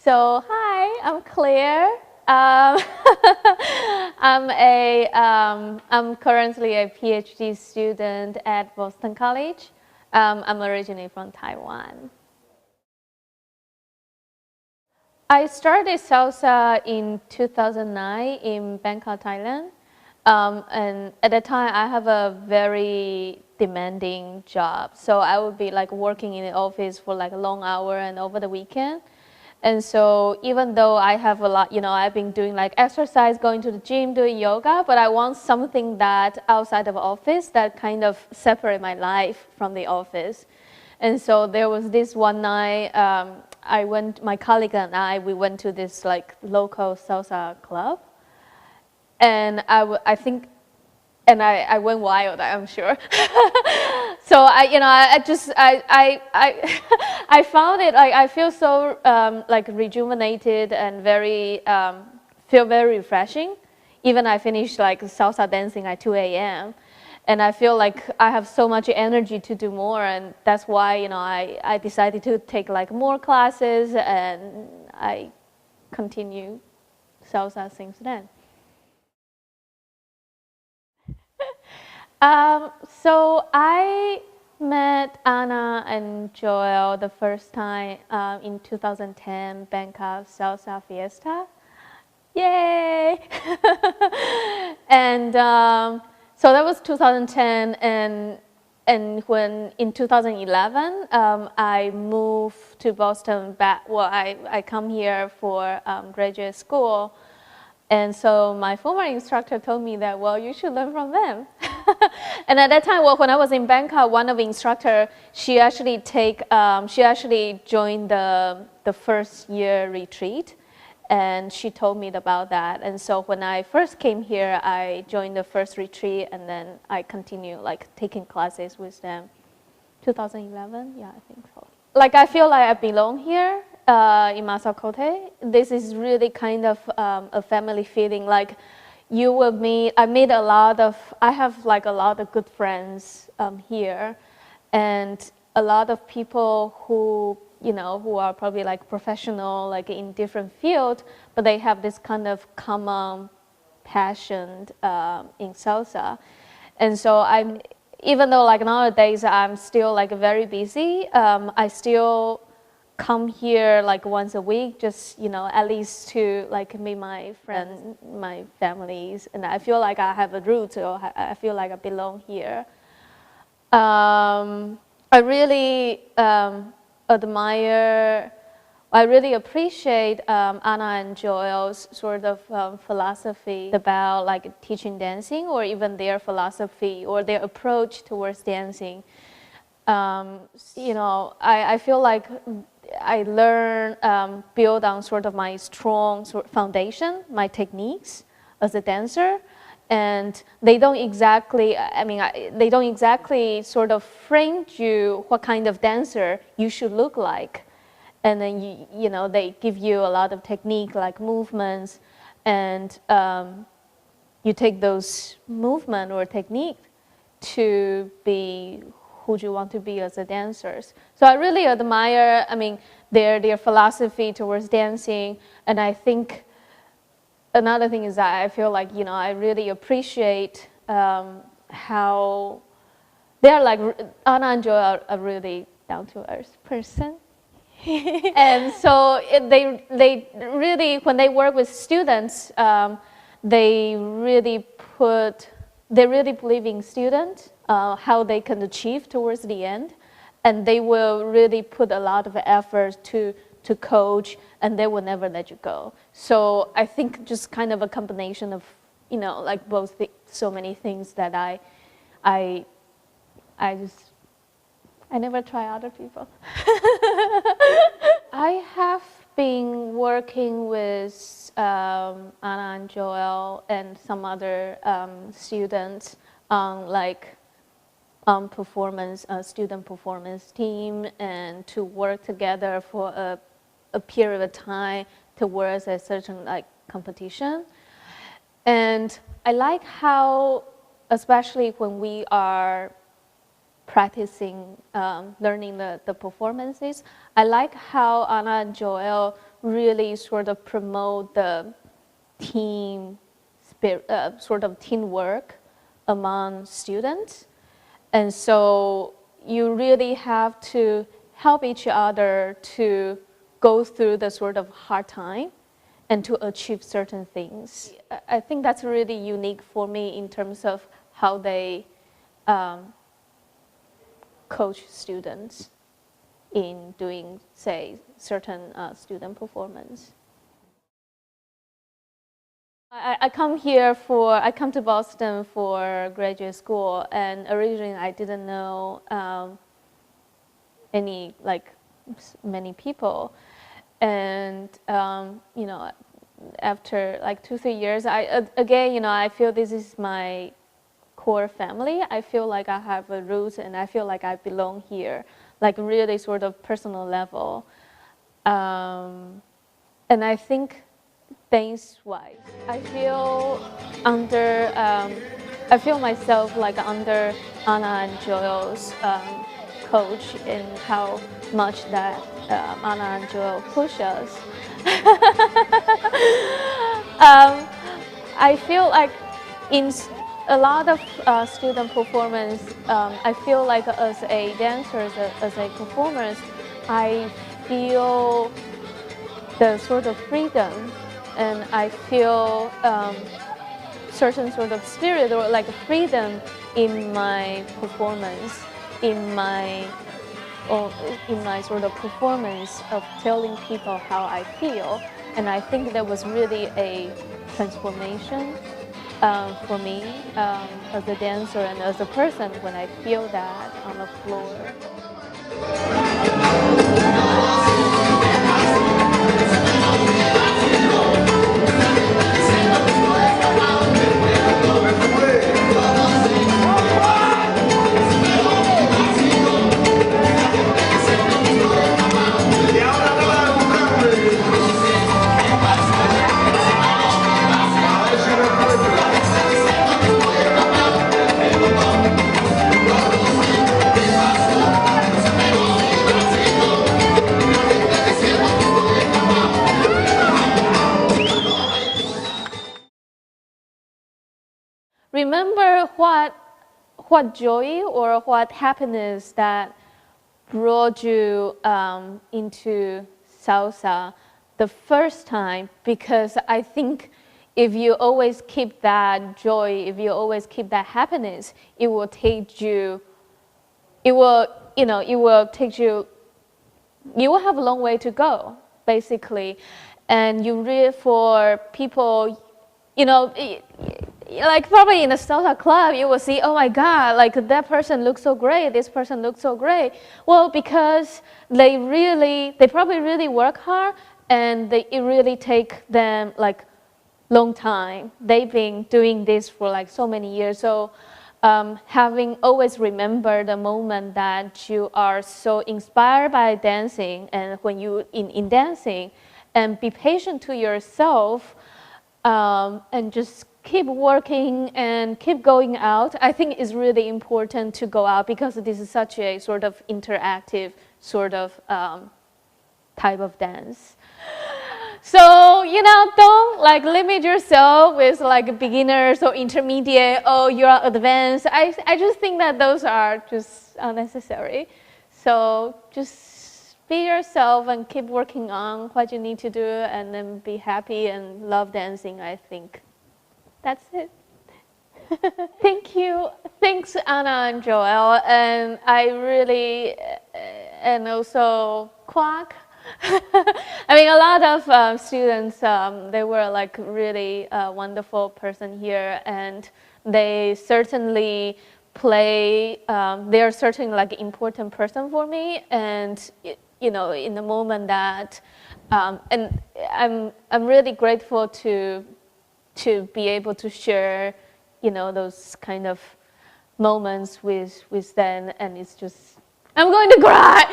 So hi, I'm Claire. Um, I'm currently a PhD student at Boston College. I'm originally from Taiwan. I started salsa in 2009 in Bangkok, Thailand. And at the time, I have a very demanding job. So I would be like working in the office for like a long hour and over the weekend. And so even though I have a lot, I've been doing like exercise, going to the gym, doing yoga, but I want something that outside of office that kind of separate my life from the office. And so there was this one night, my colleague and we went to this like local salsa club. And I think, and I went wild, I'm sure. So I found it like I feel so like rejuvenated and feel very refreshing. Even I finished like salsa dancing at 2 a.m. And I feel like I have so much energy to do more, and that's why I decided to take like more classes, and I continue salsa since then. So I met Anna and Joel the first time in 2010 Bangkok Salsa Fiesta. Yay! And so that was 2010, and when in 2011 I moved to Boston back. Well, I come here for graduate school. And so my former instructor told me that, well, you should learn from them. And at that time, well, when I was in Bangkok, one of the instructors, she actually joined the first year retreat, and she told me about that. And so when I first came here, I joined the first retreat, and then I continued like taking classes with them. 2011, yeah, I think so. Like I feel like I belong here. In Masacote, this is really kind of a family feeling. Like you will meet, I have like a lot of good friends here, and a lot of people who are probably like professional, like in different fields, but they have this kind of common passion in salsa. And so even though like nowadays I'm still like very busy, I still come here like once a week, just at least to like meet my friends, my families, and I feel like I have a root, or I feel like I belong here. I really I really appreciate Anna and Joel's sort of philosophy about like teaching dancing, or even their philosophy or their approach towards dancing. I feel like I learn, build on sort of my strong foundation, my techniques as a dancer, and they don't exactly, they don't exactly sort of frame you what kind of dancer you should look like, and then they give you a lot of technique like movements, and you take those movement or technique to be who you want to be as a dancers. So I really admire, their philosophy towards dancing, and I think another thing is that I feel like, I really appreciate how they're like, Anna and Joy are a really down-to-earth person. And so they really, when they work with students, they really believe in students, how they can achieve towards the end, and they will really put a lot of effort to coach, and they will never let you go. So I think just kind of a combination of, like both so many things that I never try other people. I have been working with Anna and Joel and some other students on like student performance team, and to work together for a period of time towards a certain like competition. And I like how, especially when we are practicing, learning the performances. I like how Anna and Joel really sort of promote the team spirit, sort of teamwork among students. And so you really have to help each other to go through the sort of hard time and to achieve certain things. I think that's really unique for me in terms of how they coach students in doing, say, certain student performance. I come to Boston for graduate school, and originally I didn't know many people, and you know, after like 2-3 years, I feel this is my core family. I feel like I have a roots, and I feel like I belong here, like really sort of personal level, and I think dance-wise, I feel myself like under Anna and Joel's coach, in how much that Anna and Joel push us. I feel like in a lot of student performance, I feel like as a dancer, as a performer, I feel the sort of freedom, and I feel certain sort of spirit or like freedom in my performance, in my sort of performance of telling people how I feel. And I think that was really a transformation for me as a dancer and as a person when I feel that on the floor. Remember what joy or what happiness that brought you into salsa the first time, because I think if you always keep that joy, if you always keep that happiness, it will take you, you will have a long way to go, basically. And you really, for people, like probably in a salsa club, you will see, oh my God, like that person looks so great, this person looks so great. Well, because they probably really work hard, and it really take them like long time. They've been doing this for like so many years. So having always remembered the moment that you are so inspired by dancing, and when you in dancing, and be patient to yourself, and just keep working and keep going out. I think it's really important to go out, because this is such a sort of interactive sort of type of dance. So, don't like limit yourself with like beginners or intermediate, or you're advanced. I just think that those are just unnecessary. So just be yourself and keep working on what you need to do, and then be happy and love dancing, I think. That's it. Thank you. Thanks, Anna and Joel. And I really, and also Quack. I mean, a lot of students, they were like really wonderful person here, and they certainly they're certainly like important person for me. And in the moment that, and I'm really grateful to be able to share, those kind of moments with them, and it's just, I'm going to cry.